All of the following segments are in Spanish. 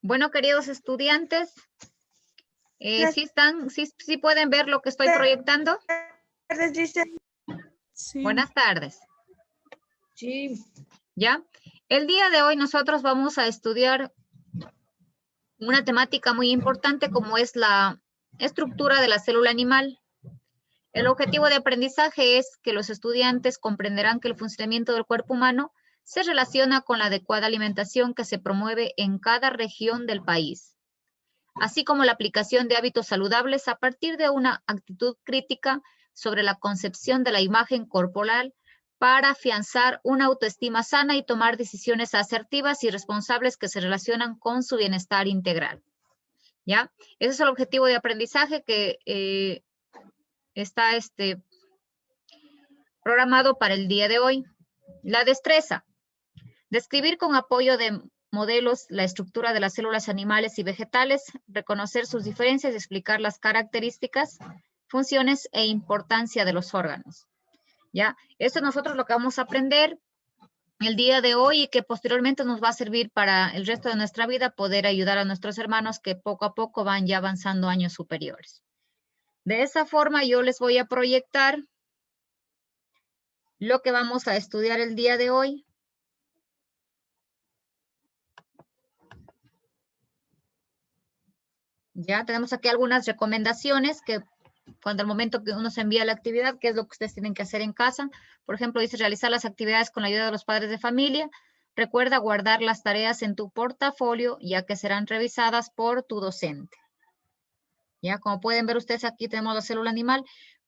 Bueno, queridos estudiantes, ¿sí pueden ver lo que estoy proyectando? Sí. Buenas tardes. Sí. ¿Ya? El día de hoy nosotros vamos a estudiar una temática muy importante como es la estructura de la célula animal. El objetivo de aprendizaje es que los estudiantes comprenderán que el funcionamiento del cuerpo humano se relaciona con la adecuada alimentación que se promueve en cada región del país, así como la aplicación de hábitos saludables a partir de una actitud crítica sobre la concepción de la imagen corporal para afianzar una autoestima sana y tomar decisiones asertivas y responsables que se relacionan con su bienestar integral. ¿Ya? Ese es el objetivo de aprendizaje que está programado para el día de hoy. La destreza. Describir con apoyo de modelos la estructura de las células animales y vegetales, reconocer sus diferencias y explicar las características, funciones e importancia de los órganos. ¿Ya? Esto es nosotros lo que vamos a aprender el día de hoy y que posteriormente nos va a servir para el resto de nuestra vida poder ayudar a nuestros hermanos que poco a poco van ya avanzando años superiores. De esa forma yo les voy a proyectar lo que vamos a estudiar el día de hoy. Ya tenemos aquí algunas recomendaciones que cuando al momento que uno se envía la actividad, qué es lo que ustedes tienen que hacer en casa. Por ejemplo, dice realizar las actividades con la ayuda de los padres de familia. Recuerda guardar las tareas en tu portafolio, ya que serán revisadas por tu docente. Ya, como pueden ver ustedes, aquí tenemos la célula animal.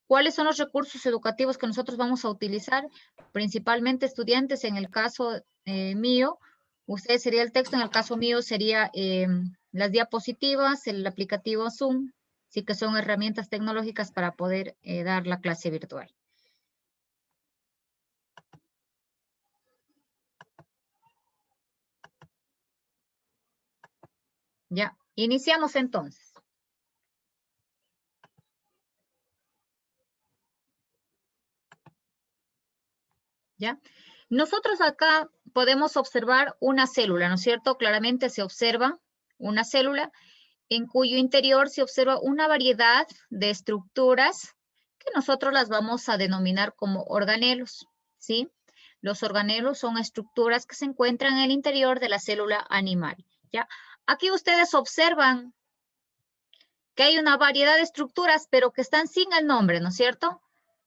¿Cuáles son los recursos educativos que nosotros vamos a utilizar? Principalmente estudiantes, en el caso mío, usted sería el texto, en el caso mío sería las diapositivas, el aplicativo Zoom, sí que son herramientas tecnológicas para poder dar la clase virtual. Ya, iniciamos entonces. ¿Ya? Nosotros acá podemos observar una célula, ¿no es cierto? Claramente se observa una célula en cuyo interior se observa una variedad de estructuras que nosotros las vamos a denominar como organelos, ¿sí? Los organelos son estructuras que se encuentran en el interior de la célula animal, ¿ya? Aquí ustedes observan que hay una variedad de estructuras, pero que están sin el nombre, ¿no es cierto?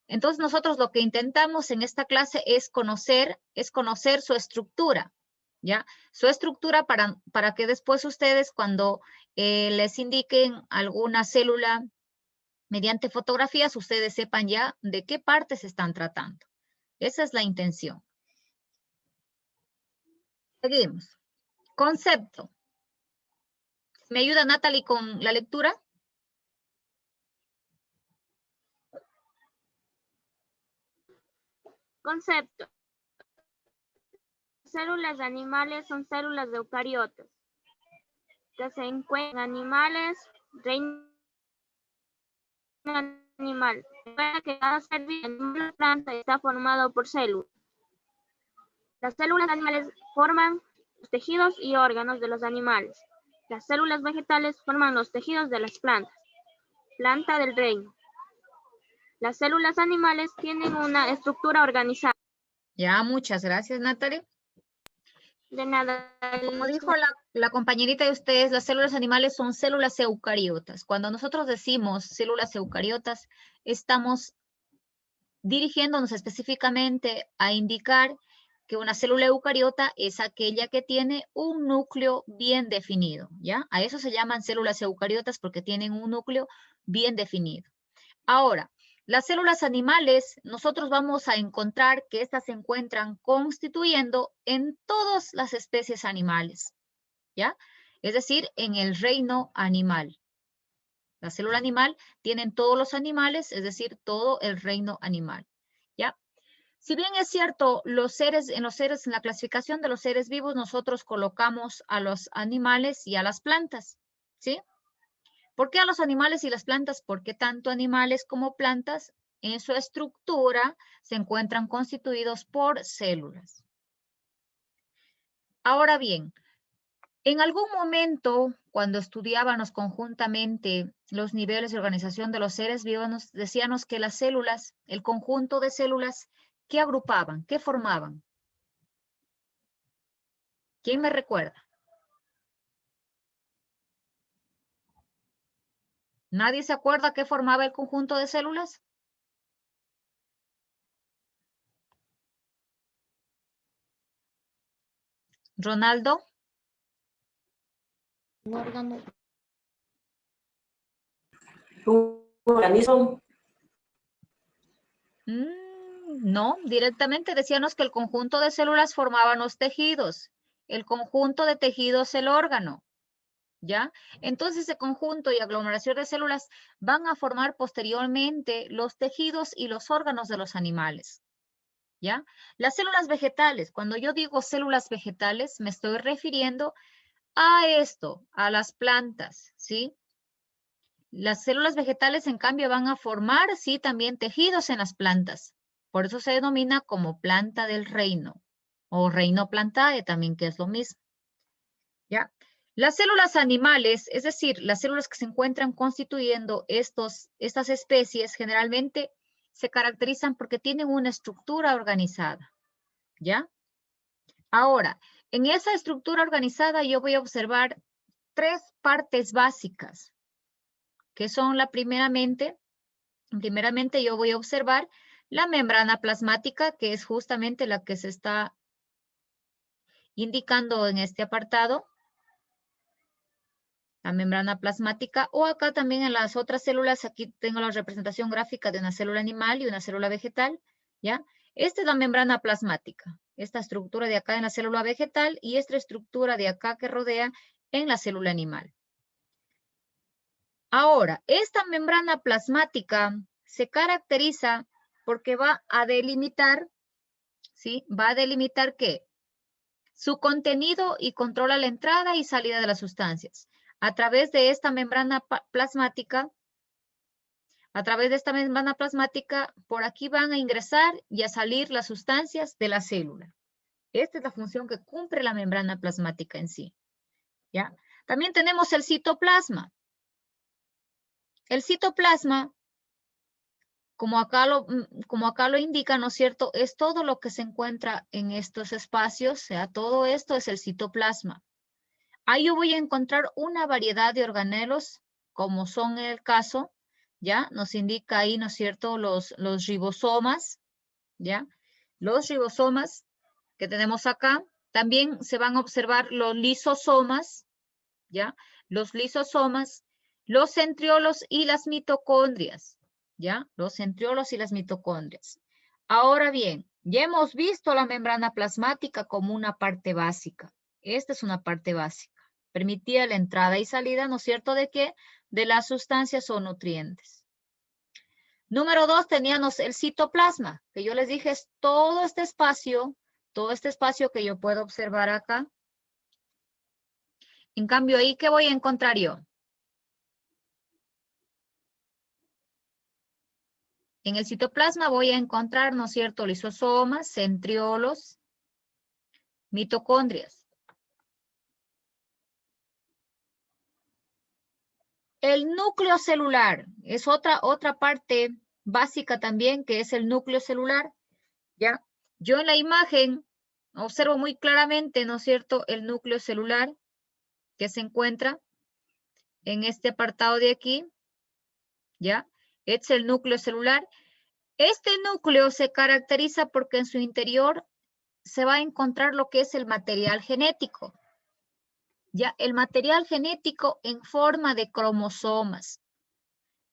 Entonces nosotros lo que intentamos en esta clase es conocer su estructura, ¿ya? Su estructura para que después ustedes cuando les indiquen alguna célula mediante fotografías, ustedes sepan ya de qué partes se están tratando. Esa es la intención. Seguimos. Concepto. ¿Me ayuda Natalie con la lectura? Concepto. Células animales son células de eucariotas que se encuentran en animales, reino animal. Recuerda que cada ser vivo en una planta está formado por células. Las células animales forman los tejidos y órganos de los animales. Las células vegetales forman los tejidos de las plantas. Planta del reino. Las células animales tienen una estructura organizada. Ya, muchas gracias, Natalie. De nada. Como dijo la compañerita de ustedes, las células animales son células eucariotas. Cuando nosotros decimos células eucariotas, estamos dirigiéndonos específicamente a indicar que una célula eucariota es aquella que tiene un núcleo bien definido, ¿ya? A eso se llaman células eucariotas porque tienen un núcleo bien definido. Ahora, las células animales, nosotros vamos a encontrar que estas se encuentran constituyendo en todas las especies animales, ¿ya? Es decir, en el reino animal. La célula animal tienen todos los animales, es decir, todo el reino animal, ¿ya? Si bien es cierto, en la clasificación de los seres vivos, nosotros colocamos a los animales y a las plantas, ¿sí? ¿Por qué a los animales y las plantas? Porque tanto animales como plantas en su estructura se encuentran constituidos por células. Ahora bien, En algún momento, cuando estudiábamos conjuntamente los niveles de organización de los seres vivos, decíamos que las células, el conjunto de células, ¿qué agrupaban? ¿Qué formaban? ¿Quién me recuerda? ¿Nadie se acuerda qué formaba el conjunto de células? Ronaldo. Un órgano. Un organismo. No, directamente decíamos que el conjunto de células formaban los tejidos. El conjunto de tejidos el órgano. ¿Ya? Entonces ese conjunto y aglomeración de células van a formar posteriormente los tejidos y los órganos de los animales. ¿Ya? Las células vegetales, cuando yo digo células vegetales, me estoy refiriendo a esto, a las plantas, ¿sí? Las células vegetales, en cambio, van a formar, sí, también tejidos en las plantas. Por eso se denomina como planta del reino o reino plantae también, que es lo mismo. ¿Ya? Las células animales, es decir, las células que se encuentran constituyendo estas especies, generalmente se caracterizan porque tienen una estructura organizada. ¿Ya? Ahora, en esa estructura organizada yo voy a observar tres partes básicas, que son primeramente yo voy a observar la membrana plasmática, que es justamente la que se está indicando en este apartado, la membrana plasmática, o acá también en las otras células, aquí tengo la representación gráfica de una célula animal y una célula vegetal, ¿ya? Esta es la membrana plasmática, esta estructura de acá en la célula vegetal y esta estructura de acá que rodea en la célula animal. Ahora, esta membrana plasmática se caracteriza porque va a delimitar, ¿sí? Va a delimitar ¿qué? Su contenido y controla la entrada y salida de las sustancias. A través de esta membrana plasmática, por aquí van a ingresar y a salir las sustancias de la célula. Esta es la función que cumple la membrana plasmática en sí. ¿Ya? También tenemos el citoplasma. El citoplasma, como acá lo indica, ¿no es cierto? Es todo lo que se encuentra en estos espacios, o sea, todo esto es el citoplasma. Ahí yo voy a encontrar una variedad de organelos, como son el caso, ¿ya? Nos indica ahí, ¿no es cierto?, los ribosomas, ¿ya? Los ribosomas que tenemos acá. También se van a observar los lisosomas, ¿ya? Los lisosomas, los centriolos y las mitocondrias, ¿ya? Los centriolos y las mitocondrias. Ahora bien, ya hemos visto la membrana plasmática como una parte básica. Esta es una parte básica. Permitía la entrada y salida, ¿no es cierto?, ¿de qué? De las sustancias o nutrientes. Número 2, teníamos el citoplasma, que yo les dije es todo este espacio que yo puedo observar acá. En cambio, ahí, ¿qué voy a encontrar yo? En el citoplasma voy a encontrar, ¿no es cierto?, lisosomas, centriolos, mitocondrias. El núcleo celular es otra parte básica también, que es el núcleo celular, ¿ya? Yo en la imagen observo muy claramente, ¿no es cierto?, el núcleo celular que se encuentra en este apartado de aquí, ¿ya? Es el núcleo celular. Este núcleo se caracteriza porque en su interior se va a encontrar lo que es el material genético. Ya, el material genético en forma de cromosomas.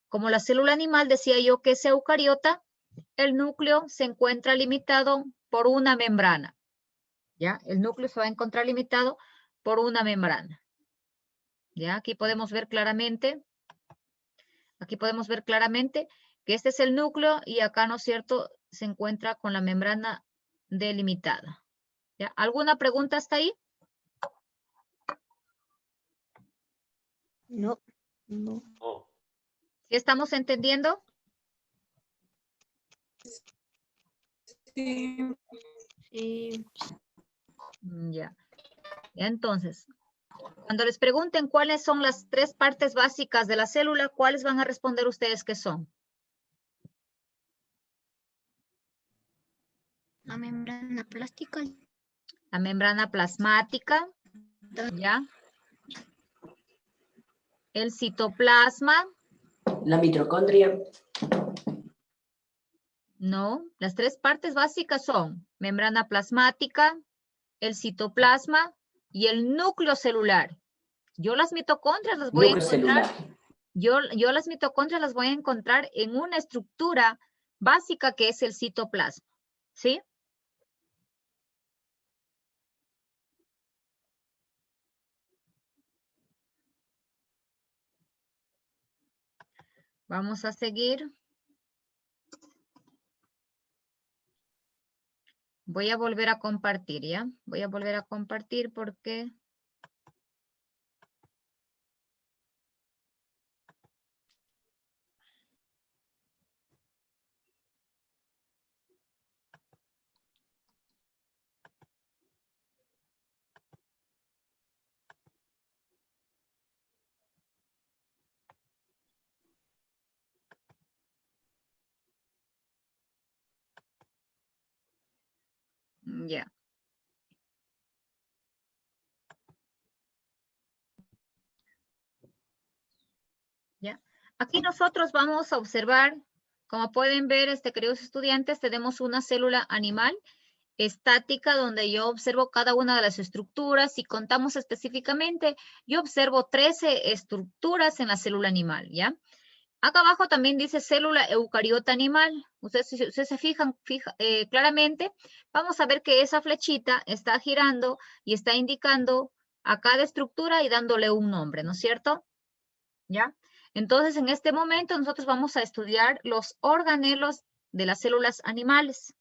Como la célula animal decía yo que es eucariota, el núcleo se encuentra limitado por una membrana. ¿Ya? El núcleo se va a encontrar limitado por una membrana. ¿Ya? Aquí podemos ver claramente que este es el núcleo y acá, ¿no es cierto?, se encuentra con la membrana delimitada. ¿Ya? ¿Alguna pregunta hasta ahí? No, no. ¿Sí estamos entendiendo? Sí. Ya. Entonces, Cuando les pregunten cuáles son las 3 partes básicas de la célula, ¿cuáles van a responder ustedes que son? La membrana plástica. La membrana plasmática, ¿ya? El citoplasma, La mitocondria. no. Las 3 partes básicas son membrana plasmática, el citoplasma y el núcleo celular. Yo las mitocondrias las voy a Núcleo encontrar. celular. Yo las mitocondrias las voy a encontrar en una estructura básica que es el citoplasma, ¿sí? Vamos a seguir. Voy a volver a compartir, ¿ya? Voy a volver a compartir porque... Ya. ¿Ya? Aquí nosotros vamos a observar, como pueden ver, queridos estudiantes, tenemos una célula animal estática donde yo observo cada una de las estructuras y contamos específicamente, yo observo 13 estructuras en la célula animal, ¿ya? Acá abajo también dice célula eucariota animal. Ustedes, si ustedes se fijan claramente, vamos a ver que esa flechita está girando y está indicando a cada estructura y dándole un nombre, ¿no es cierto? ¿Ya? Entonces, en este momento nosotros vamos a estudiar los organelos de las células animales.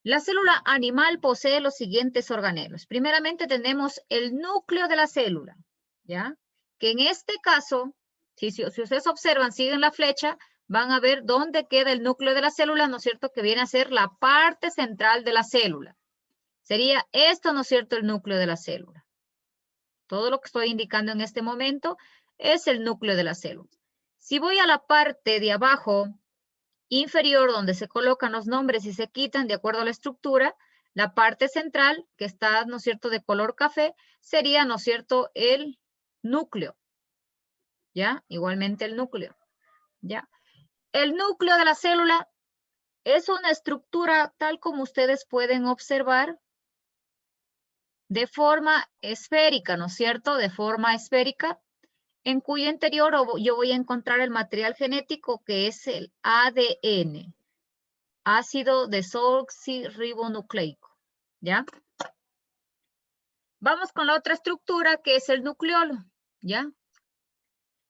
La célula animal posee los siguientes organelos. Primeramente tenemos el núcleo de la célula, ¿ya? Que en este caso, si ustedes observan, siguen la flecha, van a ver dónde queda el núcleo de la célula, ¿no es cierto? Que viene a ser la parte central de la célula. Sería esto, ¿no es cierto? El núcleo de la célula. Todo lo que estoy indicando en este momento es el núcleo de la célula. Si voy a la parte de abajo inferior, donde se colocan los nombres y se quitan de acuerdo a la estructura, la parte central, que está, ¿no es cierto?, de color café, sería, ¿no es cierto?, el núcleo. ¿Ya? Igualmente el núcleo. ¿Ya? El núcleo de la célula es una estructura tal como ustedes pueden observar, de forma esférica, ¿no es cierto?, de forma esférica, en cuyo interior yo voy a encontrar el material genético que es el ADN. Ácido desoxirribonucleico, ¿ya? Vamos con la otra estructura que es el nucleolo, ¿ya?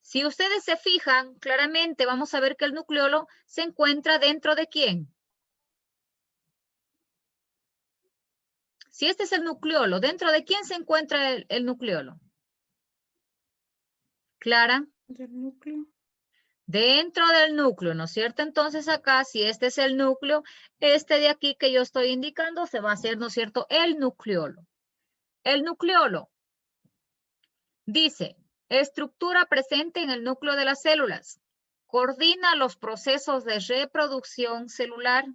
Si ustedes se fijan claramente, vamos a ver que el nucleolo se encuentra dentro de ¿quién? Si este es el nucleolo, ¿dentro de quién se encuentra el nucleolo? Clara. Del núcleo. Dentro del núcleo, ¿no es cierto? Entonces acá, si este es el núcleo, este de aquí que yo estoy indicando se va a hacer, ¿no es cierto?, el nucleolo. El nucleolo dice, estructura presente en el núcleo de las células. Coordina los procesos de reproducción celular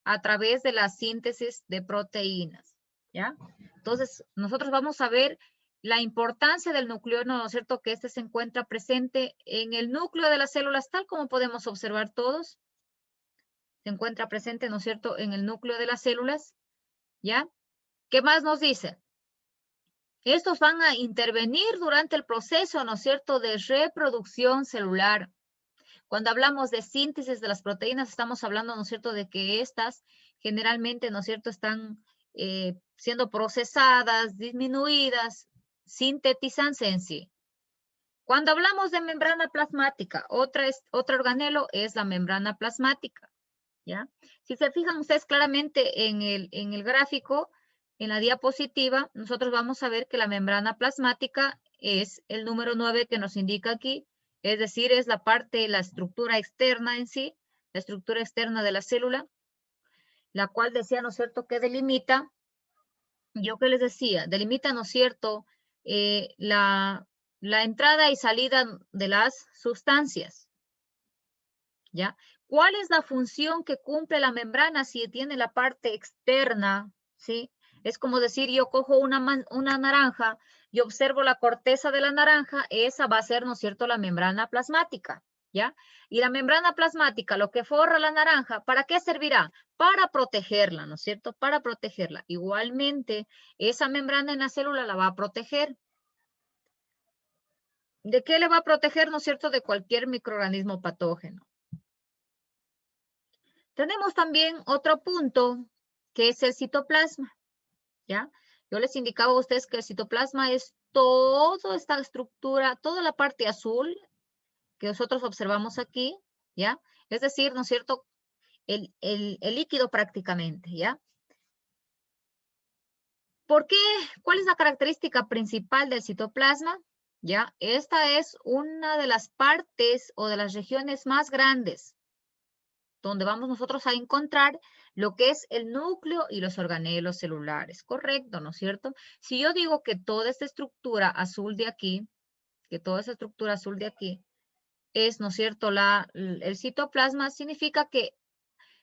a través de la síntesis de proteínas, ¿ya? Entonces, nosotros vamos a ver la importancia del nucleolo, ¿no es cierto?, que este se encuentra presente en el núcleo de las células, tal como podemos observar todos. Se encuentra presente, ¿no es cierto?, en el núcleo de las células, ¿ya? ¿Qué más nos dice? Estos van a intervenir durante el proceso, ¿no es cierto?, de reproducción celular. Cuando hablamos de síntesis de las proteínas, estamos hablando, ¿no es cierto?, de que estas generalmente, ¿no es cierto?, están siendo procesadas, disminuidas, sintetizanse en sí. Cuando hablamos de membrana plasmática, otro organelo es la membrana plasmática, ¿ya? Si se fijan ustedes claramente en el gráfico, en la diapositiva, nosotros vamos a ver que la membrana plasmática es el número 9 que nos indica aquí, es decir, es la parte, la estructura externa en sí, la estructura externa de la célula, la cual decía, ¿no es cierto?, que delimita yo que les decía, delimita, ¿no es cierto?, la entrada y salida de las sustancias, ¿ya? ¿Cuál es la función que cumple la membrana si tiene la parte externa, ¿sí? Es como decir, yo cojo una naranja y observo la corteza de la naranja, esa va a ser, ¿no es cierto?, la membrana plasmática, ¿ya? Y la membrana plasmática, lo que forra la naranja, ¿para qué servirá? Para protegerla, ¿no es cierto? Para protegerla. Igualmente, esa membrana en la célula la va a proteger. ¿De qué le va a proteger, no es cierto? De cualquier microorganismo patógeno. Tenemos también otro punto, que es el citoplasma, ¿ya? Yo les indicaba a ustedes que el citoplasma es toda esta estructura, toda la parte azul que nosotros observamos aquí, ¿ya? Es decir, ¿no es cierto?, el líquido prácticamente, ¿ya? ¿Por qué? ¿Cuál es la característica principal del citoplasma? ¿Ya? Esta es una de las partes o de las regiones más grandes donde vamos nosotros a encontrar lo que es el núcleo y los organelos celulares, ¿correcto? ¿No es cierto? Si yo digo que toda esta estructura azul de aquí, que toda esa estructura azul de aquí es, ¿no es cierto?, el citoplasma, significa que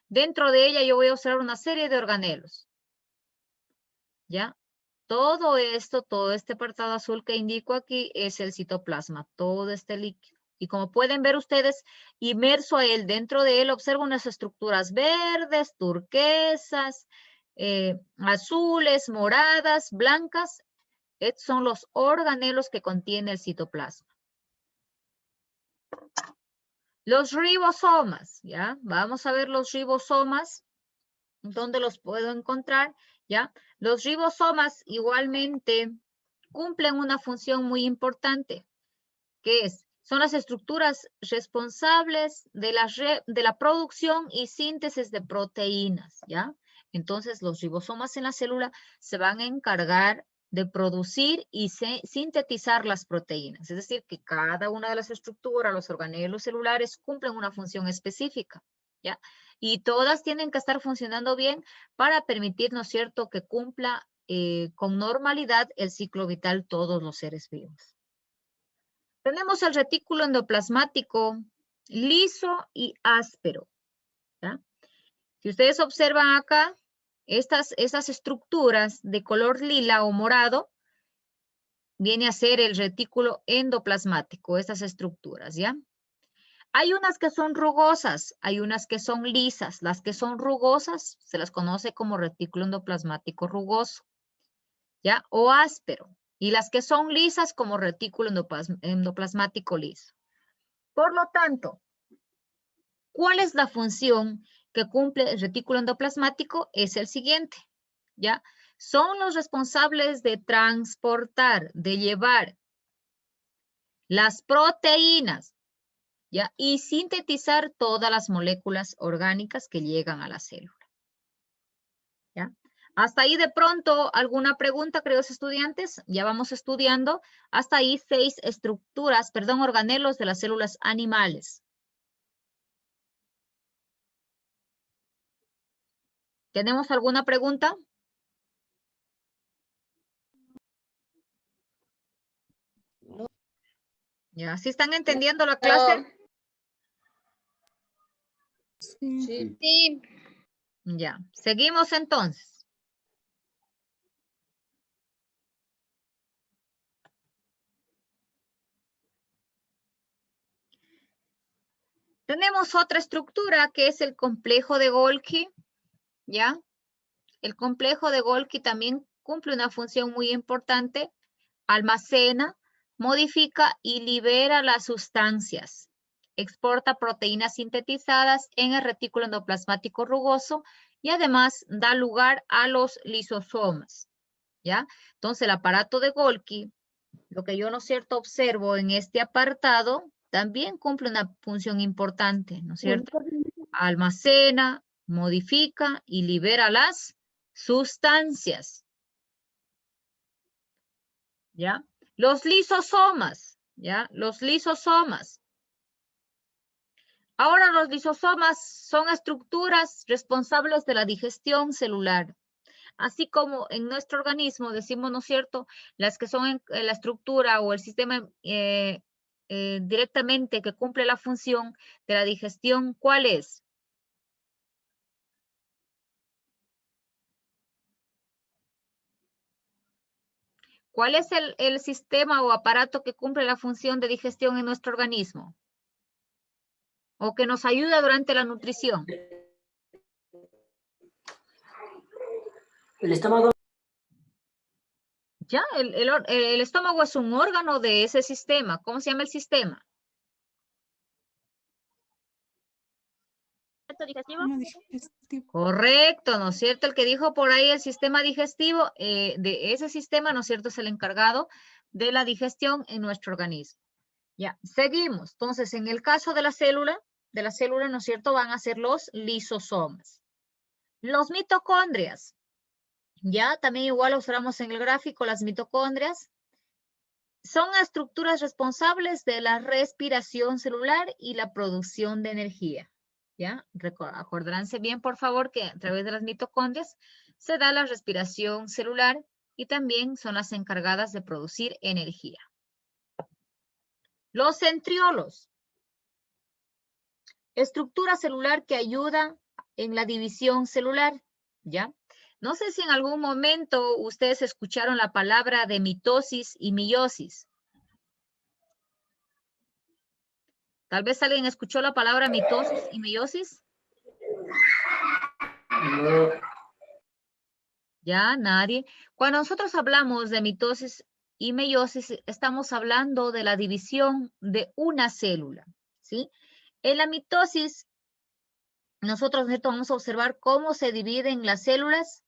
dentro de ella yo voy a observar una serie de organelos, ¿ya? Todo esto, todo este apartado azul que indico aquí es el citoplasma, todo este líquido. Y como pueden ver ustedes, inmerso a él, dentro de él, observo unas estructuras verdes, turquesas, azules, moradas, blancas. Estos son los organelos que contiene el citoplasma. Los ribosomas, ¿ya? Vamos a ver los ribosomas. ¿Dónde los puedo encontrar? ¿Ya? Los ribosomas igualmente cumplen una función muy importante, que son las estructuras responsables de la producción y síntesis de proteínas, ¿ya? Entonces, los ribosomas en la célula se van a encargar de producir y sintetizar las proteínas. Es decir, que cada una de las estructuras, los organelos celulares, cumplen una función específica, ¿ya? Y todas tienen que estar funcionando bien para permitir, ¿no es cierto?, que cumpla con normalidad el ciclo vital todos los seres vivos. Tenemos el retículo endoplasmático liso y áspero, ¿ya? Si ustedes observan acá, estas estructuras de color lila o morado, viene a ser el retículo endoplasmático, estas estructuras, ¿ya? Hay unas que son rugosas, hay unas que son lisas. Las que son rugosas se las conoce como retículo endoplasmático rugoso, ¿ya? O áspero. Y las que son lisas como retículo endoplasmático liso. Por lo tanto, ¿cuál es la función que cumple el retículo endoplasmático? Es el siguiente, ¿ya? Son los responsables de transportar, de llevar las proteínas, ¿ya? Y sintetizar todas las moléculas orgánicas que llegan a la célula, ¿ya? Hasta ahí de pronto, ¿alguna pregunta, queridos estudiantes? Ya vamos estudiando hasta ahí 6 organelos de las células animales. ¿Tenemos alguna pregunta? ¿Ya? ¿Sí están entendiendo la clase? Sí. Sí. Ya, seguimos entonces. Tenemos otra estructura que es el complejo de Golgi, ¿ya? El complejo de Golgi también cumple una función muy importante. Almacena, modifica y libera las sustancias. Exporta proteínas sintetizadas en el retículo endoplasmático rugoso y además da lugar a los lisosomas, ¿ya? Entonces, el aparato de Golgi, lo que yo, ¿no es cierto?, observo en este apartado, también cumple una función importante, ¿no es cierto? Almacena, modifica y libera las sustancias, ¿ya? Los lisosomas, ¿ya? Los lisosomas. Ahora los lisosomas son estructuras responsables de la digestión celular. Así como en nuestro organismo decimos, ¿no es cierto?, las que son en la estructura o el sistema directamente que cumple la función de la digestión, ¿cuál es? ¿Cuál es el sistema o aparato que cumple la función de digestión en nuestro organismo? O que nos ayuda durante la nutrición. El estómago. Ya, el estómago es un órgano de ese sistema. ¿Cómo se llama el sistema? digestivo. Digestivo. Correcto, ¿no es cierto? El que dijo por ahí el sistema digestivo, de ese sistema, ¿no es cierto? Es el encargado de la digestión en nuestro organismo. Ya, seguimos. Entonces, en el caso de la célula, ¿no es cierto? Van a ser los lisosomas. Los mitocondrias. Ya, también igual observamos en el gráfico las mitocondrias. Son estructuras responsables de la respiración celular y la producción de energía. ¿Ya? Acordaránse bien, por favor, que a través de las mitocondrias se da la respiración celular y también son las encargadas de producir energía. Los centriolos. Estructura celular que ayuda en la división celular. ¿Ya? No sé si en algún momento ustedes escucharon la palabra de mitosis y meiosis. Tal vez alguien escuchó la palabra mitosis y meiosis. No. Ya, nadie. Cuando nosotros hablamos de mitosis y meiosis, estamos hablando de la división de una célula, ¿sí? En la mitosis, nosotros vamos a observar cómo se dividen las células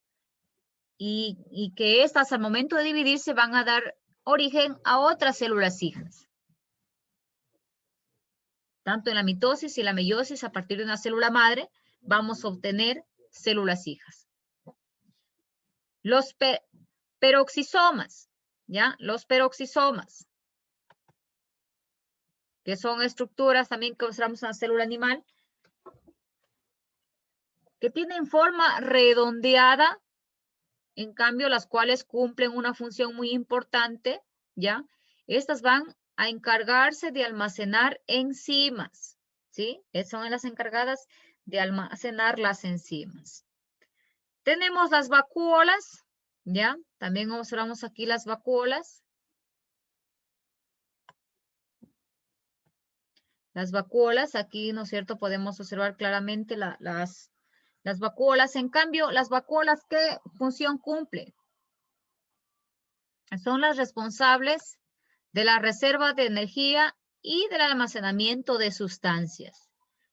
y que estas al momento de dividirse van a dar origen a otras células hijas. Tanto en la mitosis y la meiosis, a partir de una célula madre, vamos a obtener células hijas. Los peroxisomas, ¿ya? Los peroxisomas, que son estructuras también que observamos en la célula animal, que tienen forma redondeada, en cambio, las cuales cumplen una función muy importante, ¿ya? Estas van a encargarse de almacenar enzimas, ¿sí? Son las encargadas de almacenar las enzimas. Tenemos las vacuolas, ¿ya? También observamos aquí las vacuolas. Las vacuolas, aquí, ¿no es cierto? Podemos observar claramente las vacuolas. En cambio, las vacuolas, ¿qué función cumplen? Son las responsables de la reserva de energía y del almacenamiento de sustancias.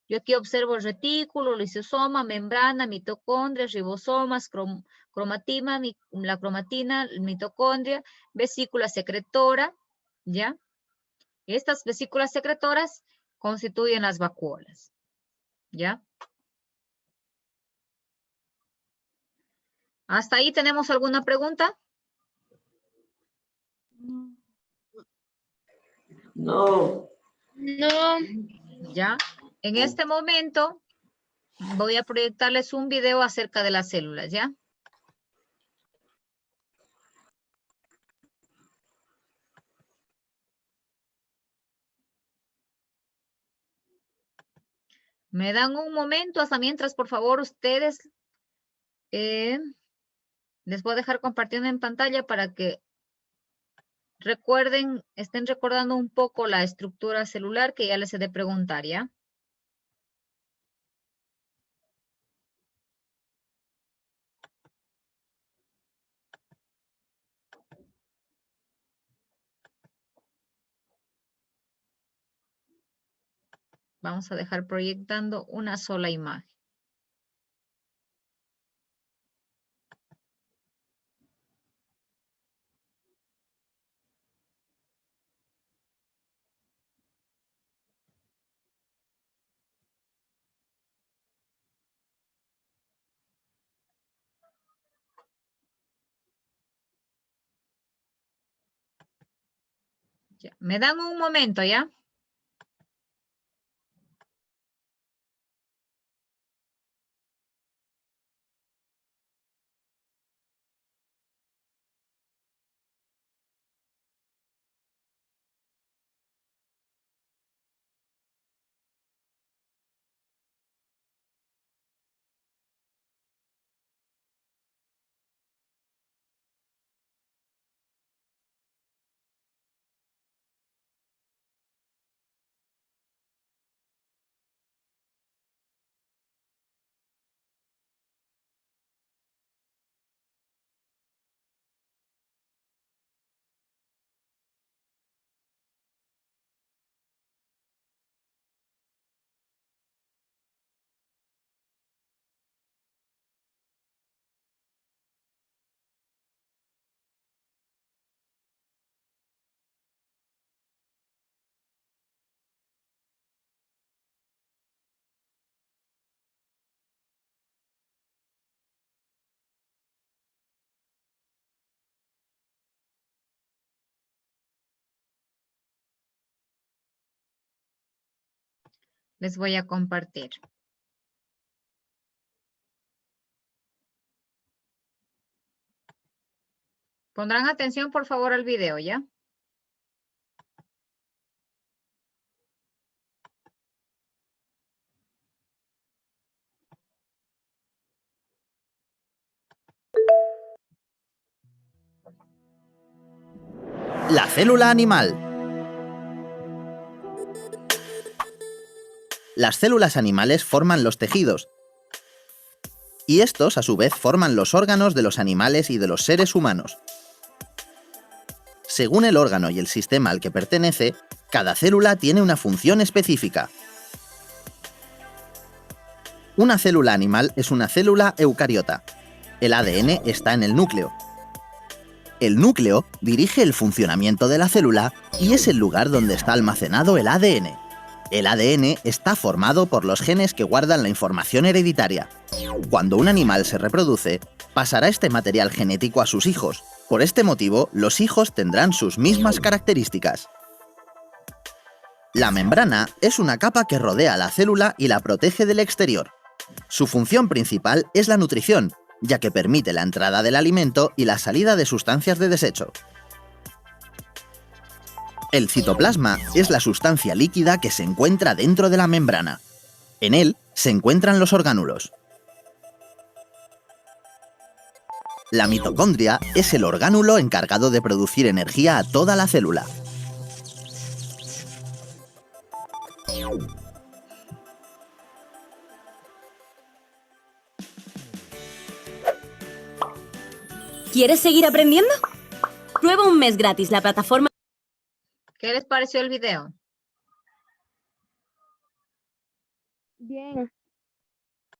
Yo aquí observo el retículo, lisosoma, membrana, mitocondrias, ribosomas, cromatina, la cromatina, mitocondria, vesícula secretora, ¿ya? Estas vesículas secretoras constituyen las vacuolas, ¿ya? ¿Hasta ahí tenemos alguna pregunta? No. No. ¿Ya? En este momento voy a proyectarles un video acerca de las células, ¿ya? Me dan un momento hasta mientras, por favor, ustedes les voy a dejar compartiendo en pantalla para que recuerden, estén recordando un poco la estructura celular que ya les he de preguntar, ¿ya? Vamos a dejar proyectando una sola imagen. Ya. Me dan un momento, ¿ya? Les voy a compartir. Pondrán atención, por favor, al video, ¿ya? La célula animal. Las células animales forman los tejidos, y estos, a su vez, forman los órganos de los animales y de los seres humanos. Según el órgano y el sistema al que pertenece, cada célula tiene una función específica. Una célula animal es una célula eucariota. El ADN está en el núcleo. El núcleo dirige el funcionamiento de la célula y es el lugar donde está almacenado el ADN. El ADN está formado por los genes que guardan la información hereditaria. Cuando un animal se reproduce, pasará este material genético a sus hijos. Por este motivo, los hijos tendrán sus mismas características. La membrana es una capa que rodea a la célula y la protege del exterior. Su función principal es la nutrición, ya que permite la entrada del alimento y la salida de sustancias de desecho. El citoplasma es la sustancia líquida que se encuentra dentro de la membrana. En él se encuentran los orgánulos. La mitocondria es el orgánulo encargado de producir energía a toda la célula. ¿Quieres seguir aprendiendo? Prueba un mes gratis la plataforma. ¿Qué les pareció el video? Bien.